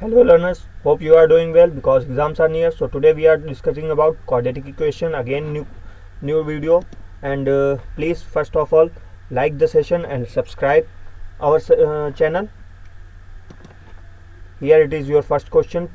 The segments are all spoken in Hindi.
Hello learners, hope you are doing well because exams are near. So today we are discussing about quadratic equation again, new video, and please first of all like the session and subscribe our channel. Here it is your first question.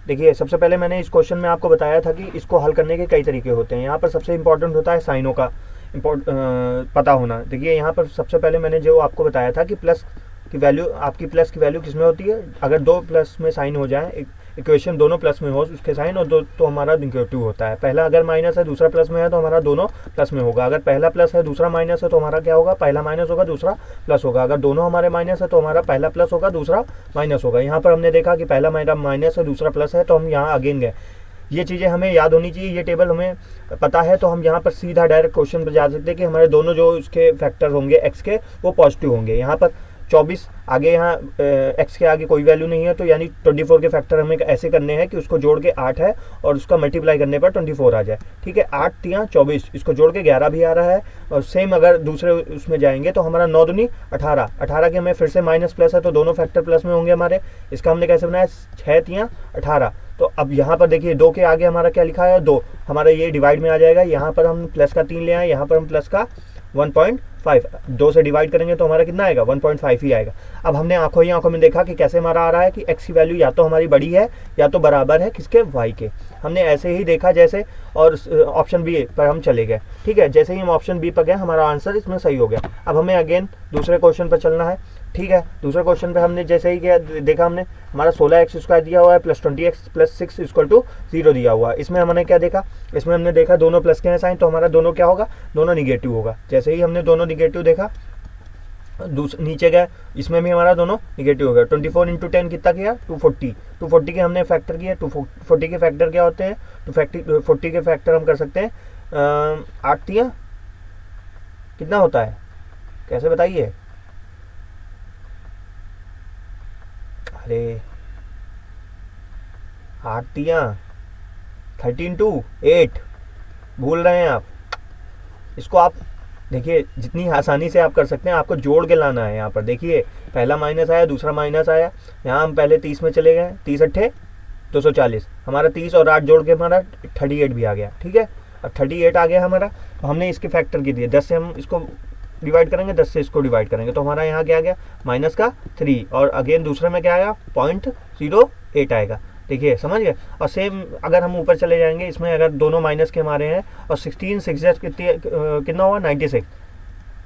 देखिए सबसे पहले मैंने इस क्वेश्चन में आपको बताया था कि इसको हल करने के कई तरीके होते हैं। यहाँ पर सबसे इम्पोर्टेंट होता है साइनों का पता होना। देखिए यहाँ पर सबसे पहले मैंने जो आपको बताया था कि प्लस की वैल्यू, आपकी प्लस की वैल्यू किस में होती है, अगर दो प्लस में साइन हो जाए, इक्वेशन दोनों प्लस में हो उसके साइन, और दो तो हमारा निगेटिव होता है। पहला अगर माइनस है दूसरा प्लस में है तो हमारा दोनों प्लस में होगा। अगर पहला प्लस है दूसरा माइनस है तो हमारा क्या होगा, पहला माइनस होगा दूसरा प्लस होगा। अगर दोनों हमारे माइनस है तो हमारा पहला प्लस होगा दूसरा माइनस होगा। यहाँ पर हमने देखा कि पहला मेरा माइनस है दूसरा प्लस है, तो हम यहाँ अगेन गए। ये चीज़ें हमें याद होनी चाहिए, ये टेबल हमें पता है तो हम यहाँ पर सीधा डायरेक्ट क्वेश्चन पर जा सकते हैं कि हमारे दोनों जो उसके फैक्टर होंगे एक्स के वो पॉजिटिव होंगे। यहाँ पर 24 आगे, यहाँ एक्स के आगे कोई वैल्यू नहीं है, तो यानी 24 के फैक्टर हमें ऐसे करने हैं कि उसको जोड़ के 8 है और उसका मल्टीप्लाई करने पर 24 आ जाए। ठीक है, 8 तियाँ 24, इसको जोड़ के 11 भी आ रहा है। और सेम अगर दूसरे उसमें जाएंगे तो हमारा 9 दूनी 18, 18 के हमें फिर से माइनस प्लस है तो दोनों फैक्टर प्लस में होंगे हमारे। इसका हमने कैसे बनाया, 6 तियाँ 18। तो अब यहाँ पर देखिए 2 के आगे हमारा क्या लिखा है, 2, हमारा ये डिवाइड में आ जाएगा। यहाँ पर हम प्लस का 3 ले आए, यहाँ पर हम प्लस का 1.5, 2 से डिवाइड करेंगे तो हमारा कितना आएगा, 1.5 ही आएगा। अब हमने आंखों ही आंखों में देखा कि कैसे हमारा आ रहा है कि x की वैल्यू या तो हमारी बड़ी है या तो बराबर है किसके, y के। हमने ऐसे ही देखा जैसे, और ऑप्शन बी पर हम चले गए। ठीक है, जैसे ही हम ऑप्शन बी पर गए हमारा आंसर इसमें सही हो गया। अब हमें अगेन दूसरे क्वेश्चन पर चलना है। ठीक है, दूसरे क्वेश्चन पे हमने जैसे ही क्या देखा, हमने हमारा 16x² दिया हुआ है plus 20x plus 6 equal to 0 दिया हुआ है। इसमें हमने क्या देखा, इसमें हमने देखा दोनों प्लस के हैं साइन, तो हमारा दोनों क्या होगा, दोनों निगेटिव होगा। जैसे ही हमने दोनों निगेटिव देखा, नीचे गए, इसमें भी हमारा दोनों निगेटिव हो गया। 24 इंटू 10 कितना किया, 240। 240 के हमने फैक्टर किया। 240 के फैक्टर क्या होते हैं, 240 के फैक्टर हम कर सकते हैं 8 तियाँ कितना होता है, कैसे बताइए, अरे 8 तियाँ 13 टू 8, भूल रहे हैं आप। इसको आप देखिए जितनी आसानी से आप कर सकते हैं, आपको जोड़ के लाना है। यहाँ पर देखिए पहला माइनस आया दूसरा माइनस आया, यहाँ हम पहले 30 में चले गए, 30 अट्ठे 240, हमारा 30 और 8 जोड़ के हमारा 38 भी आ गया। ठीक है, अब 38 आ गया हमारा, तो हमने इसके फैक्टर की दिए, 10 से हम इसको डिवाइड करेंगे, 10 से इसको डिवाइड करेंगे, तो हमारा यहाँ क्या आ गया, माइनस का 3, और अगेन दूसरे में क्या आया, 0.08 आएगा। देखिए समझ गए। और सेम अगर हम ऊपर चले जाएंगे, इसमें अगर दोनों माइनस के हमारे हैं और 16 6 कितना हुआ, 96।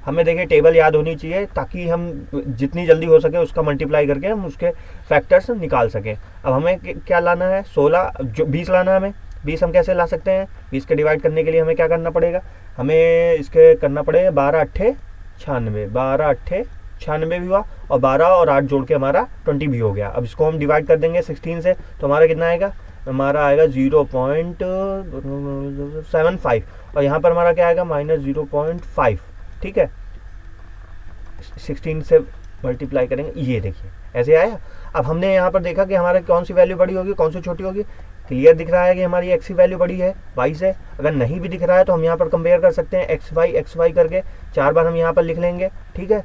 हमें देखिए टेबल याद होनी चाहिए ताकि हम जितनी जल्दी हो सके उसका मल्टीप्लाई करके हम उसके फैक्टर्स निकाल सकें। अब हमें क्या लाना है, 16 जो 20 लाना है हमें। 20 हम कैसे ला सकते हैं, 20 के डिवाइड करने के लिए हमें क्या करना पड़ेगा, हमें इसके करना पड़ेगा 12 अट्ठे 96, 12 अट्ठे 96 भी हुआ, और 12 और 8 जोड़ के हमारा 20 भी हो गया। अब इसको हम डिवाइड कर देंगे 16 से, तो हमारा कितना आएगा, हमारा आएगा 0.75, और यहाँ पर हमारा क्या आएगा, -0.5। ठीक है, 16 से मल्टीप्लाई करेंगे, ये देखिए ऐसे आया। अब हमने यहाँ पर देखा कि हमारे कौन सी वैल्यू बड़ी होगी कौन सी छोटी होगी। क्लियर दिख रहा है कि हमारी एक्स की वैल्यू बड़ी है वाई से। अगर नहीं भी दिख रहा है तो हम यहाँ पर कंपेयर कर सकते हैं एक्स वाई करके, 4 बार हम यहाँ पर लिख लेंगे। ठीक है,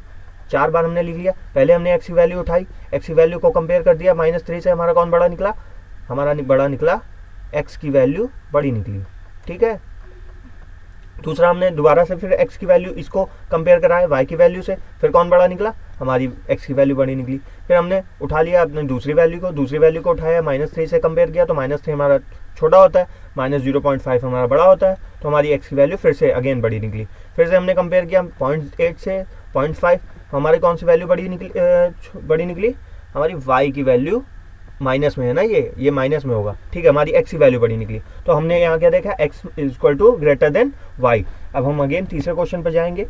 4 बार हमने लिख लिया। पहले हमने एक्स की वैल्यू उठाई, एक्स की वैल्यू को कंपेयर कर दिया, -3 से हमारा कौन बड़ा निकला, हमारा बड़ा निकला, एक्स की वैल्यू बड़ी निकली। ठीक है, दूसरा हमने दोबारा से फिर x की वैल्यू इसको कंपेयर करा है y की वैल्यू से, फिर कौन बड़ा निकला, हमारी x की वैल्यू बड़ी निकली। फिर हमने उठा लिया अपने दूसरी वैल्यू को उठाया, -3 से कंपेयर किया, तो -3 हमारा छोटा होता है, -0.5 हमारा बड़ा होता है, तो हमारी x की वैल्यू फिर से अगेन बड़ी निकली। फिर से हमने कंपेयर किया 0.8 से 0.5, हमारी कौन सी वैल्यू बड़ी निकली, हमारी y की वैल्यू माइनस में है ना, ये माइनस में होगा। ठीक है, हमारी x की वैल्यू बड़ी निकली, तो हमने यहाँ क्या देखा, x equal to greater than y। अब हम अगेन तीसरे क्वेश्चन पर जाएंगे।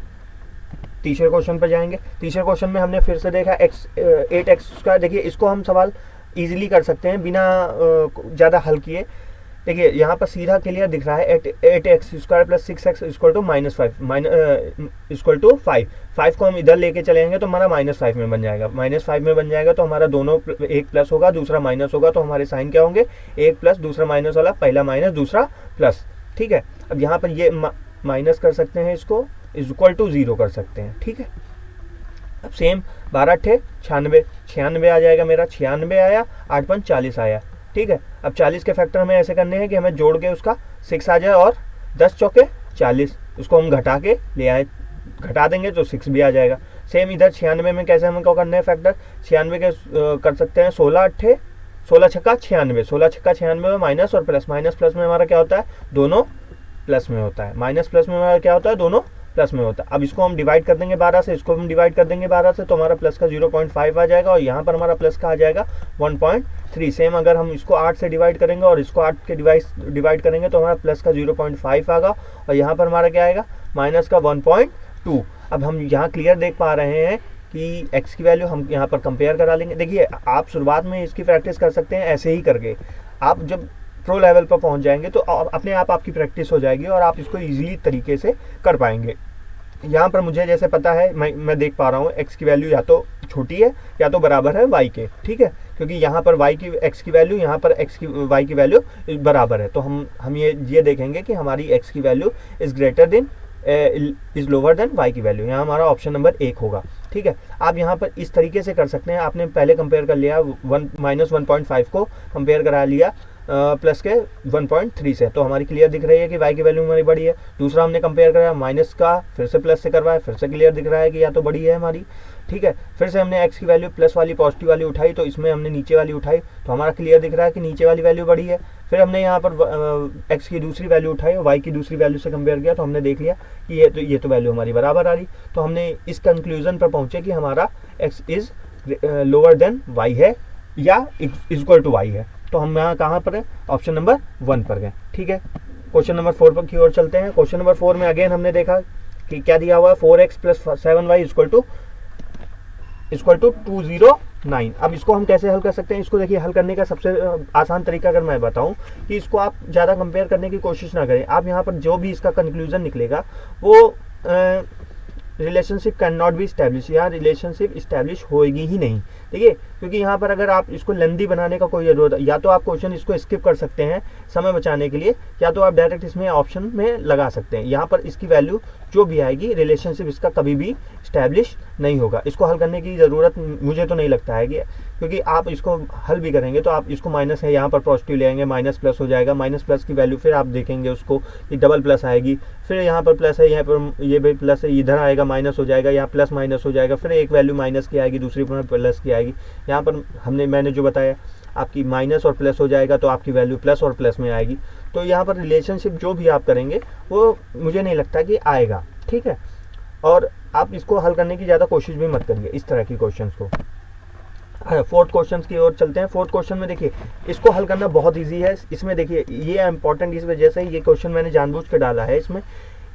तीसरे क्वेश्चन में हमने फिर से देखा 8x²। देखिए इसको हम सवाल इजीली कर सकते हैं बिना ज़्यादा हल किए। देखिए यहाँ पर सीधा क्लियर दिख रहा है, 8x² plus 6x equal to -5 5 को हम इधर लेके चलेंगे तो हमारा -5 में बन जाएगा। -5 में बन जाएगा तो हमारा दोनों एक प्लस होगा दूसरा माइनस होगा, तो हमारे साइन क्या होंगे, एक प्लस दूसरा माइनस वाला, पहला माइनस दूसरा प्लस। ठीक है, अब यहाँ पर ये माइनस कर सकते हैं, इसको इक्वल टू 0 कर सकते हैं। ठीक है, अब सेम 12 अट्ठे 96, 96 आ जाएगा मेरा, 96 आया, 8 पंच 40 आया, ठीक है। अब 40 के फैक्टर हमें ऐसे करने हैं कि हमें जोड़ के उसका 6 आ जाए और 10 चौके 40, उसको हम घटा के ले आए, घटा देंगे तो 6 भी आ जाएगा। सेम इधर 96 में कैसे हमको करने हैं फैक्टर, 96 के कर सकते हैं 16 अट्ठे 16 छक्का 96, 16 छक्का 96 में माइनस और प्लस, माइनस प्लस में हमारा क्या होता है, दोनों प्लस में होता है, माइनस प्लस में हमारा क्या होता है, दोनों प्लस में होता है। अब इसको हम डिवाइड कर देंगे 12 से, इसको हम डिवाइड कर देंगे 12 से, तो हमारा प्लस का 0.5 आ जाएगा और यहाँ पर हमारा प्लस का आ जाएगा 1.3। सेम अगर हम इसको 8 से डिवाइड करेंगे और इसको 8 के डिवाइड करेंगे तो हमारा प्लस का 0.5 आएगा और यहाँ पर हमारा क्या आएगा, माइनस का 1.2। अब हम यहाँ क्लियर देख पा रहे हैं कि x की वैल्यू हम यहाँ पर कंपेयर करा लेंगे। देखिए आप शुरुआत में इसकी प्रैक्टिस कर सकते हैं ऐसे ही करके, आप जब प्रो लेवल पर पहुँच जाएंगे तो अपने आप आपकी प्रैक्टिस हो जाएगी और आप इसको ईजिली तरीके से कर पाएंगे। यहाँ पर मुझे जैसे पता है, मैं देख पा रहा हूँ x की वैल्यू या तो छोटी है या तो बराबर है y के, ठीक है, क्योंकि यहाँ पर y की x की वैल्यू, यहाँ पर y की वैल्यू बराबर है, तो हम ये देखेंगे कि हमारी x की value is greater than is lower than y की वैल्यू। यहाँ हमारा ऑप्शन नंबर 1 होगा, ठीक है। आप यहाँ पर इस तरीके से कर सकते हैं, आपने पहले कंपेयर कर लिया -1.5 को कंपेयर करा लिया प्लस के 1.3 से, तो हमारी क्लियर दिख रही है कि y की वैल्यू हमारी बड़ी है। दूसरा हमने कंपेयर करा माइनस का, फिर से प्लस से करवाया, फिर से क्लियर दिख रहा है कि या तो बड़ी है हमारी, ठीक है। फिर से हमने x की वैल्यू प्लस वाली पॉजिटिव वाली उठाई, तो इसमें हमने नीचे वाली उठाई, तो हमारा क्लियर दिख रहा है कि नीचे वाली वैल्यू बड़ी है। फिर हमने यहाँ पर x की दूसरी वैल्यू उठाई और y की दूसरी वैल्यू से कंपेयर किया, तो हमने देख लिया कि ये तो वैल्यू हमारी बराबर आ रही, तो हमने इस कंक्लूजन पर पहुँचे कि हमारा x is lower than y है या इक्वल टू y है। तो हम यहाँ कहाँ पर है, ऑप्शन नंबर 1 पर गए, ठीक है। क्वेश्चन नंबर 4 पर की ओर चलते हैं। क्वेश्चन नंबर 4 में अगेन हमने देखा कि क्या दिया हुआ है, 4x + 7y इक्वल टू 209। अब इसको हम कैसे हल कर सकते हैं, इसको देखिए हल करने का सबसे आसान तरीका अगर मैं बताऊं कि इसको आप ज़्यादा कंपेयर करने की कोशिश ना करें। आप यहाँ पर जो भी इसका कंक्लूजन निकलेगा वो relationship can not B establish, यहाँ रिलेशनशिप इस्टेब्लिश होएगी ही नहीं, देखिए, क्योंकि यहाँ पर अगर आप इसको लेंदी बनाने का कोई ज़रूरत, या तो आप क्वेश्चन इसको स्किप कर सकते हैं समय बचाने के लिए, या तो आप डायरेक्ट इसमें ऑप्शन में लगा सकते हैं। यहाँ पर इसकी वैल्यू जो भी आएगी, रिलेशनशिप इसका कभी भी स्टैब्लिश नहीं होगा। इसको हल करने की ज़रूरत मुझे तो नहीं लगता है कि, क्योंकि आप इसको हल भी करेंगे तो आप इसको माइनस है, यहाँ पर पॉजिटिव ले आएंगे, माइनस प्लस हो जाएगा, माइनस प्लस की वैल्यू फिर आप देखेंगे उसको कि डबल प्लस आएगी, फिर यहाँ पर प्लस है, यहाँ पर ये भी प्लस है, इधर आएगा माइनस हो जाएगा, यहाँ प्लस माइनस हो जाएगा, फिर एक वैल्यू माइनस की आएगी, दूसरी प्लस की आएगी। यहाँ पर मैंने जो बताया आपकी माइनस और प्लस हो जाएगा तो आपकी वैल्यू प्लस और प्लस में आएगी। तो यहाँ पर रिलेशनशिप जो भी आप करेंगे वो मुझे नहीं लगता कि आएगा, ठीक है। और आप इसको हल करने की ज़्यादा कोशिश भी मत करिए इस तरह की क्वेश्चंस को। फोर्थ क्वेश्चन की ओर चलते हैं। फोर्थ क्वेश्चन में देखिए इसको हल करना बहुत ईजी है। इसमें देखिए ये इंपॉर्टेंट इस वजह से ये क्वेश्चन मैंने जानबूझ के डाला है। इसमें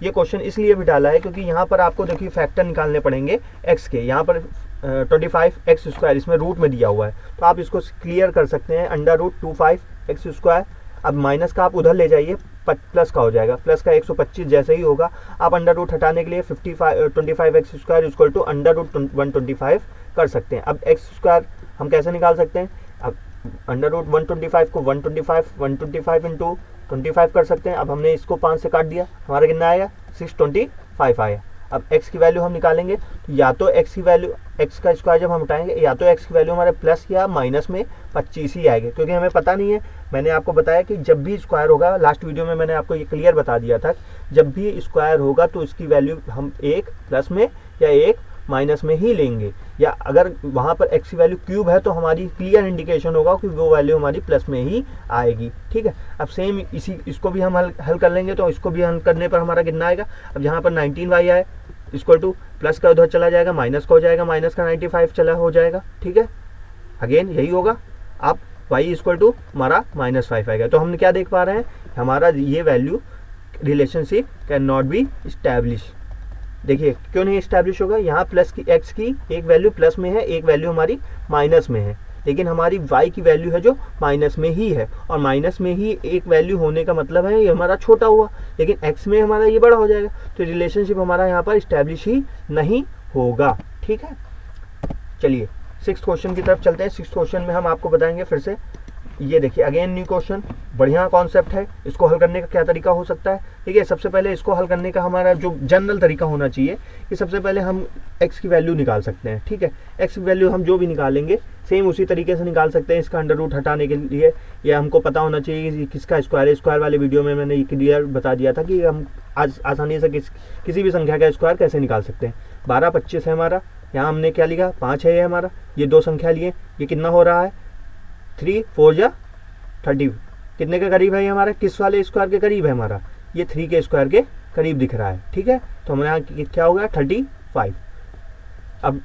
ये क्वेश्चन इसलिए भी डाला है क्योंकि यहाँ पर आपको देखिए फैक्टर निकालने पड़ेंगे एक्स के। यहाँ पर 25x² इसमें रूट में दिया हुआ है, तो आप इसको क्लियर कर सकते हैं √25x²। अब माइनस का आप उधर ले जाइए, प्लस का हो जाएगा, प्लस का 125 जैसे ही होगा। आप अंडर रूट हटाने के लिए 25x² इक्वल टू √125 कर सकते हैं। अब x² हम कैसे निकाल सकते हैं, अब √125 को 125 इंटू 25 कर सकते हैं। अब हमने इसको 5 से काट दिया, हमारा कितना आएगा 625 आया। अब x की वैल्यू हम निकालेंगे तो या तो x की वैल्यू, x का स्क्वायर जब हम उठाएंगे या तो x की वैल्यू हमारे प्लस या माइनस में 25 ही आएगी, क्योंकि हमें पता नहीं है। मैंने आपको बताया कि जब भी स्क्वायर होगा, लास्ट वीडियो में मैंने आपको ये क्लियर बता दिया था, जब भी स्क्वायर होगा तो इसकी वैल्यू हम एक प्लस में या एक माइनस में ही लेंगे, या अगर वहाँ पर x की वैल्यू क्यूब है तो हमारी क्लियर इंडिकेशन होगा कि वो वैल्यू हमारी प्लस में ही आएगी, ठीक है। अब सेम इसको भी हम हल कर लेंगे, तो इसको भी हल करने पर हमारा कितना आएगा। अब यहाँ पर 19y आए इक्वल टू प्लस का उधर चला जाएगा, माइनस का हो जाएगा, माइनस का 95 चला हो जाएगा, ठीक है। अगेन यही होगा, आप y इक्वल टू हमारा -5 आएगा। तो हम क्या देख पा रहे हैं, हमारा ये value relationship can not be establish. देखिए क्यों नहीं इस्टेब्लिश होगा, यहाँ प्लस की x की एक वैल्यू प्लस में है, एक वैल्यू हमारी माइनस में है, लेकिन हमारी y की वैल्यू है जो माइनस में ही है, और माइनस में ही एक वैल्यू होने का मतलब है ये हमारा छोटा हुआ, लेकिन x में हमारा ये बड़ा हो जाएगा, तो रिलेशनशिप हमारा यहाँ पर इस्टेब्लिश ही नहीं होगा, ठीक है। चलिए 6th क्वेश्चन की तरफ चलते हैं। 6th क्वेश्चन में हम आपको बताएंगे फिर से ये देखिए अगेन न्यू क्वेश्चन, बढ़िया कॉन्सेप्ट है। इसको हल करने का क्या तरीका हो सकता है? ठीक है, सबसे पहले इसको हल करने का हमारा जो जनरल तरीका होना चाहिए कि सबसे पहले हम x की वैल्यू निकाल सकते हैं। ठीक है, x की वैल्यू हम जो भी निकालेंगे सेम उसी तरीके से निकाल सकते हैं इसका अंडर रूट हटाने के लिए। या हमको पता होना चाहिए कि किसका स्क्वायर है। स्क्वायर वाले वीडियो में मैंने क्लियर बता दिया था कि हम आज आसानी से किसी भी संख्या का स्क्वायर कैसे निकाल सकते हैं। 12 25 है हमारा, यहाँ हमने क्या लिखा 5 है ये हमारा, ये दो संख्या लिए, ये कितना हो रहा है 3 4 जा 30, कितने के करीब है ये हमारा, किस वाले स्क्वायर के करीब है हमारा, ये 3 के स्क्वायर के करीब दिख रहा है। ठीक है, तो हमारे यहाँ क्या हो गया 35। अब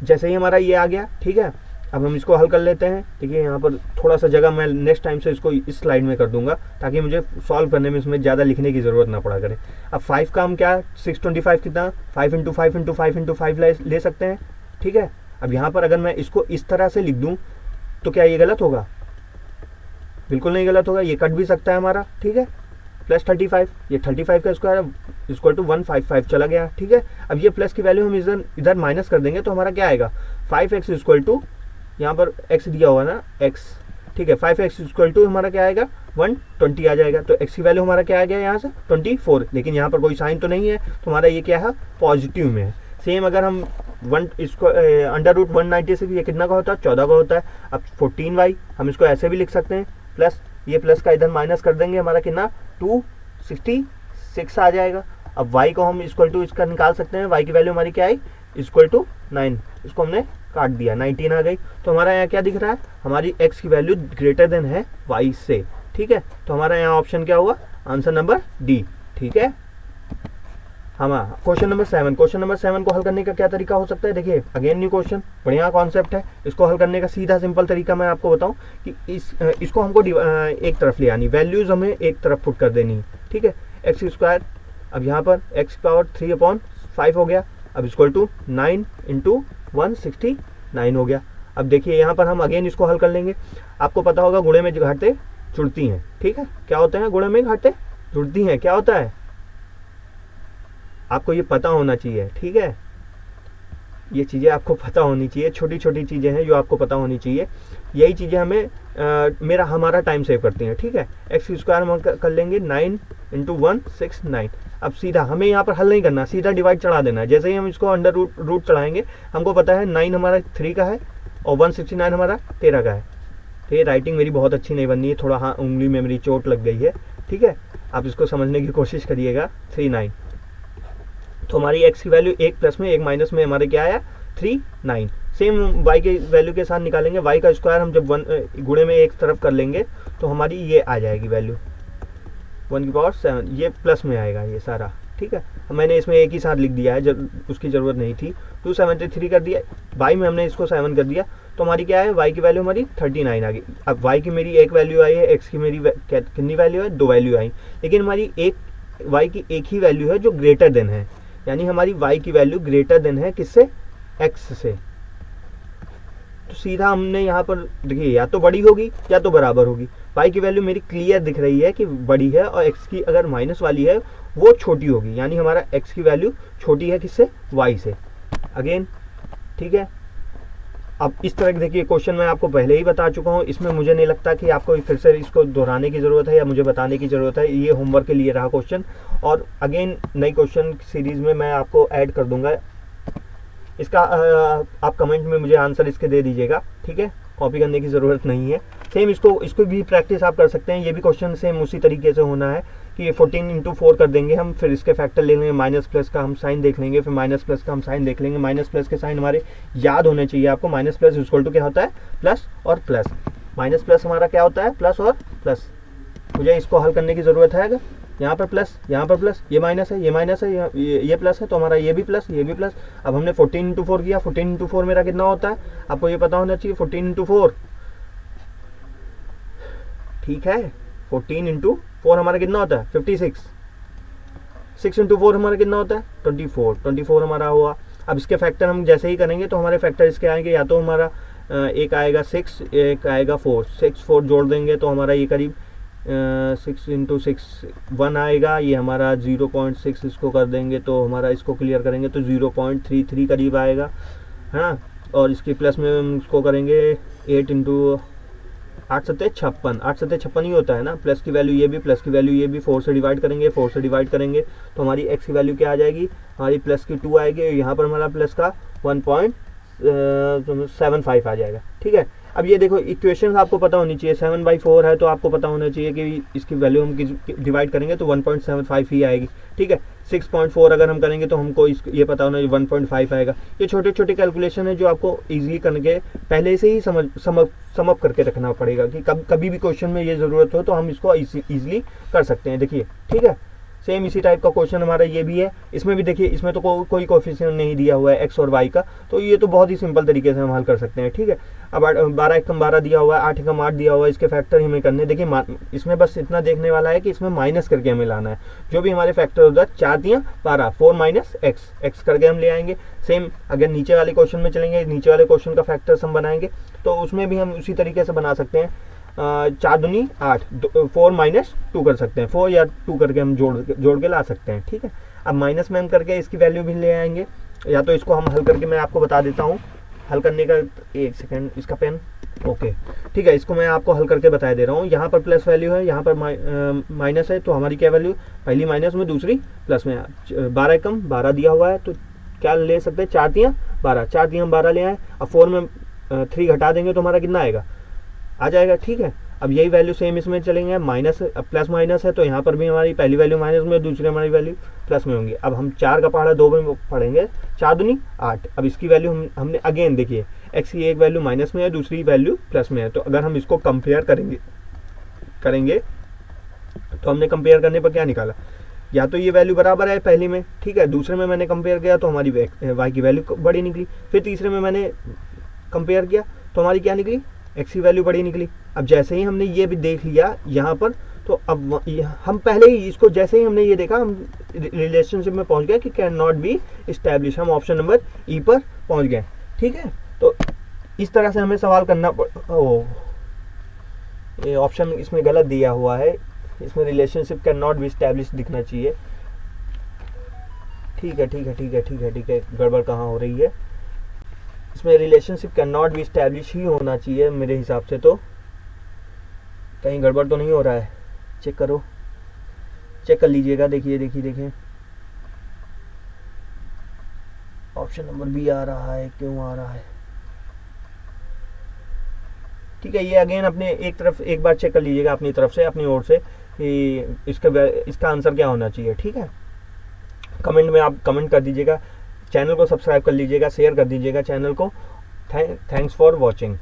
जैसे ही हमारा ये आ गया, ठीक है, अब हम इसको हल कर लेते हैं। देखिए यहाँ पर थोड़ा सा जगह मैं नेक्स्ट टाइम से इसको इस स्लाइड में कर दूंगा ताकि मुझे सॉल्व करने में इसमें ज़्यादा लिखने की ज़रूरत ना पड़ा करे। अब 5 का हम क्या 625 कितना 5 × 5 × 5 × 5 ले सकते हैं। ठीक है, अब यहाँ पर अगर मैं इसको इस तरह से लिख दूँ तो क्या ये गलत होगा? बिल्कुल नहीं गलत होगा, ये कट भी सकता है हमारा। ठीक है, प्लस 35, ये 35 का स्क्वायर इक्वल टू 155 चला गया। ठीक है, अब ये प्लस की वैल्यू हम इधर माइनस कर देंगे तो हमारा क्या आएगा 5x इक्वल टू, यहाँ पर x दिया हुआ ना x, ठीक है, 5x इक्वल टू हमारा क्या आएगा 120 आ जाएगा। तो x की वैल्यू हमारा क्या आ गया यहाँ से 24, लेकिन यहाँ पर कोई साइन तो नहीं है तो हमारा ये क्या है पॉजिटिव में है। सेम अगर हम इसको अंडर रूट 196 ये कितना का होता है 14 का होता है। अब 14y हम इसको ऐसे भी लिख सकते हैं, प्लस ये प्लस का इधर माइनस कर देंगे हमारा कितना 266 आ जाएगा। अब y को हम इक्वल टू इसका निकाल सकते हैं, y की वैल्यू हमारी क्या आई इक्वल टू 9, इसको हमने काट दिया 19 आ गई। तो हमारा यहाँ क्या दिख रहा है हमारी x की वैल्यू ग्रेटर देन है y से। ठीक है, तो हमारा यहाँ ऑप्शन क्या हुआ आंसर नंबर डी। ठीक है, हाँ क्वेश्चन नंबर 7, क्वेश्चन नंबर 7 को हल करने का क्या तरीका हो सकता है? देखिए अगेन न्यू क्वेश्चन, बढ़िया कॉन्सेप्ट है। इसको हल करने का सीधा सिंपल तरीका मैं आपको बताऊं कि इसको हमको एक तरफ ले आनी, वैल्यूज हमें एक तरफ पुट कर देनी है। ठीक है, एक्स स्क्वायर, अब यहाँ पर एक्स पावर 3/5 हो गया, अब इक्वल टू 9 × 169 हो गया। अब देखिए यहाँ पर हम अगेन इसको हल कर लेंगे। आपको पता होगा गुणे में घाटे जुड़ती हैं। ठीक है, क्या होते हैं गुणे में घाटे जुड़ती हैं, क्या होता है आपको ये पता होना चाहिए। ठीक है, ये चीज़ें आपको पता होनी चाहिए, छोटी छोटी चीज़ें हैं जो आपको पता होनी चाहिए। यही चीज़ें हमें हमारा टाइम सेव करती हैं। ठीक है, एक्स स्क्वायर हम कर लेंगे 9 × 169। अब सीधा हमें यहाँ पर हल नहीं करना, सीधा डिवाइड चढ़ा देना है। जैसे ही हम इसको अंडर रूट चढ़ाएंगे हमको पता है 9 हमारा 3 का है और 169 हमारा 13 का है। तो ये राइटिंग मेरी बहुत अच्छी नहीं बननी है, थोड़ा हाँ उंगली में मेरी चोट लग गई है। ठीक है, आप इसको समझने की कोशिश करिएगा। 39, तो हमारी x की वैल्यू एक प्लस में एक माइनस में हमारे क्या आया 39। सेम y के वैल्यू के साथ निकालेंगे, y का स्क्वायर हम जब 1 गुणे में एक तरफ कर लेंगे तो हमारी ये आ जाएगी वैल्यू 1⁻7, ये प्लस में आएगा ये सारा। ठीक है, मैंने इसमें एक ही साथ लिख दिया है, उसकी ज़रूरत नहीं थी। 273 कर दिया, y में हमने इसको 7 कर दिया, तो हमारी क्या है y की वैल्यू हमारी 39 आ गई। अब y की मेरी एक वैल्यू आई है, x की मेरी कितनी वैल्यू है 2 वैल्यू आई, लेकिन हमारी y की एक ही वैल्यू है जो ग्रेटर देन है, यानी हमारी y की वैल्यू ग्रेटर देन है किससे x से। तो सीधा हमने यहाँ पर देखिए या तो बड़ी होगी या तो बराबर होगी। y की वैल्यू मेरी क्लियर दिख रही है कि बड़ी है और x की अगर माइनस वाली है वो छोटी होगी, यानी हमारा x की वैल्यू छोटी है किससे y से। अगेन ठीक है, अब इस तरह के देखिए क्वेश्चन मैं आपको पहले ही बता चुका हूँ, इसमें मुझे नहीं लगता कि आपको फिर से इसको दोहराने की ज़रूरत है या मुझे बताने की ज़रूरत है। ये होमवर्क के लिए रहा क्वेश्चन, और अगेन नई क्वेश्चन सीरीज़ में मैं आपको ऐड कर दूंगा इसका। आप कमेंट में मुझे आंसर इसके दे दीजिएगा। ठीक है, कॉपी करने की ज़रूरत नहीं है। सेम इसको भी प्रैक्टिस आप कर सकते हैं। ये भी क्वेश्चन सेम उसी तरीके से होना है कि ये 14 × 4 कर देंगे हम, फिर इसके फैक्टर ले लेंगे, माइनस प्लस का हम साइन देख लेंगे, फिर माइनस प्लस का हम साइन देख लेंगे। माइनस प्लस के साइन हमारे याद होने चाहिए आपको। माइनस प्लस इक्वल टू क्या होता है प्लस और प्लस, माइनस प्लस हमारा क्या होता है प्लस और प्लस। मुझे इसको हल करने की ज़रूरत है। अगर यहाँ पर प्लस यहाँ पर प्लस, ये माइनस है ये माइनस है, ये प्लस है, तो हमारा ये भी प्लस ये भी प्लस। अब हमने 14 × 4 किया, 14 × 4 मेरा कितना होता है आपको ये पता होना चाहिए। 14 × 4 ठीक है, 14 × 4 हमारा कितना होता है 56। 6 × 4 हमारा कितना होता है 24 हमारा हुआ। अब इसके फैक्टर हम जैसे ही करेंगे तो हमारे फैक्टर इसके आएंगे, या तो हमारा एक आएगा 6 एक आएगा 4, 6 4 जोड़ देंगे तो हमारा ये करीब 6 × 6 1 आएगा। ये हमारा 0.6 इसको कर देंगे तो हमारा इसको क्लियर करेंगे तो 0.33 करीब आएगा है ना। और इसके प्लस में हम इसको करेंगे 8 × 8 सत्ते 56, 8 सत्ते 56 ही होता है ना। प्लस की वैल्यू ये भी, प्लस की वैल्यू ये भी, 4 से डिवाइड करेंगे, 4 से डिवाइड करेंगे तो हमारी एक्स की वैल्यू क्या आ जाएगी, हमारी प्लस की 2 आएगी, यहाँ पर हमारा प्लस का 1.75 आ जाएगा। ठीक है, अब ये देखो इक्वेशन आपको पता होनी चाहिए, 7/4 है तो आपको पता होना चाहिए कि इसकी वैल्यू हम डिवाइड करेंगे तो 1.75 ही आएगी। ठीक है, 6.4 अगर हम करेंगे तो हमको ये पता होना चाहिए 1.5 आएगा। ये छोटे छोटे कैलकुलेशन है जो आपको इजीली करके पहले से ही समअप करके रखना पड़ेगा कि कभी भी क्वेश्चन में ये ज़रूरत हो तो हम इसको इजीली कर सकते हैं। देखिए ठीक है, सेम इसी टाइप का क्वेश्चन हमारा ये भी है। इसमें भी देखिए, इसमें तो कोई कोएफिशिएंट नहीं दिया हुआ है एक्स और वाई का, तो ये तो बहुत ही सिंपल तरीके से हम हल कर सकते हैं। ठीक है, अब 12 एकम 12 दिया हुआ है, 8 एकम 8 दिया हुआ है, इसके फैक्टर हमें करने। देखिए इसमें बस इतना देखने वाला है कि इसमें माइनस करके हमें लाना है। जो भी हमारे फैक्टर होता है 4 दिया 12, 4 माइनस एक्स, एक्स करके हम ले आएंगे। सेम अगर नीचे वाले क्वेश्चन में चलेंगे, नीचे वाले क्वेश्चन का फैक्टर्स हम बनाएंगे तो उसमें भी हम उसी तरीके से बना सकते हैं। 4 दूनी 8, 4 माइनस 2 कर सकते हैं, 4 या 2 करके हम जोड़ के ला सकते हैं। ठीक है, अब माइनस में हम करके इसकी वैल्यू भी ले आएंगे, या तो इसको हम हल करके मैं आपको बता देता हूँ हल करने का। एक सेकेंड, इसका पेन, ओके ठीक है, इसको मैं आपको हल करके बता दे रहा हूँ। यहाँ पर प्लस वैल्यू है, यहाँ पर माइनस है, तो हमारी क्या वैल्यू, पहली माइनस में दूसरी प्लस में। 12 एकम 12 दिया हुआ है तो क्या ले सकते हैं, 4 दिया 12, 4 दिया हम 12 ले आए। अब 4 में 3 घटा देंगे तो हमारा कितना आएगा, आ जाएगा। ठीक है, अब यही वैल्यू सेम इसमें चलेंगे, माइनस प्लस माइनस है तो यहाँ पर भी हमारी पहली वैल्यू माइनस में, दूसरी हमारी वैल्यू प्लस में होंगी। अब हम 4 का पहाड़ा 2 में पढ़ेंगे, 4 दूनी 8। अब इसकी वैल्यू हमने अगेन देखिए, एक्स की एक वैल्यू माइनस में है, दूसरी वैल्यू प्लस में है, तो अगर हम इसको कंपेयर करेंगे तो हमने कंपेयर करने पर क्या निकाला, या तो ये वैल्यू बराबर है पहली में, ठीक है, दूसरे में मैंने कंपेयर किया तो हमारी वाई की वैल्यू बड़ी निकली, फिर तीसरे में मैंने कंपेयर किया तो हमारी क्या निकली, एक्स की वैल्यू बड़ी निकली। अब जैसे ही हमने ये भी देख लिया यहाँ पर, तो अब हम पहले ही इसको जैसे ही हमने ये देखा, हम रिलेशनशिप में पहुंच गए कि कैन नॉट बी इस्टेब्लिश, हम ऑप्शन नंबर ई पर पहुंच गए। ठीक है, तो इस तरह से हमें सवाल करना ये ऑप्शन इसमें गलत दिया हुआ है, इसमें relationship can not be establish दिखना चाहिए। ठीक है, गड़बड़ कहाँ हो रही है, इसमें relationship can not be establish ही होना चाहिए मेरे हिसाब से। तो कहीं गड़बड़ तो नहीं हो रहा है, चेक कर लीजिएगा। देखिए ऑप्शन नंबर बी आ रहा है, क्यों आ रहा है। ठीक है, ये अगेन अपने एक बार चेक कर लीजिएगा अपनी तरफ से, अपनी ओर से कि इसका आंसर क्या होना चाहिए। ठीक है, कमेंट में आप कमेंट कर दीजिएगा, चैनल को सब्सक्राइब कर लीजिएगा, शेयर कर दीजिएगा चैनल को। Thanks for watching.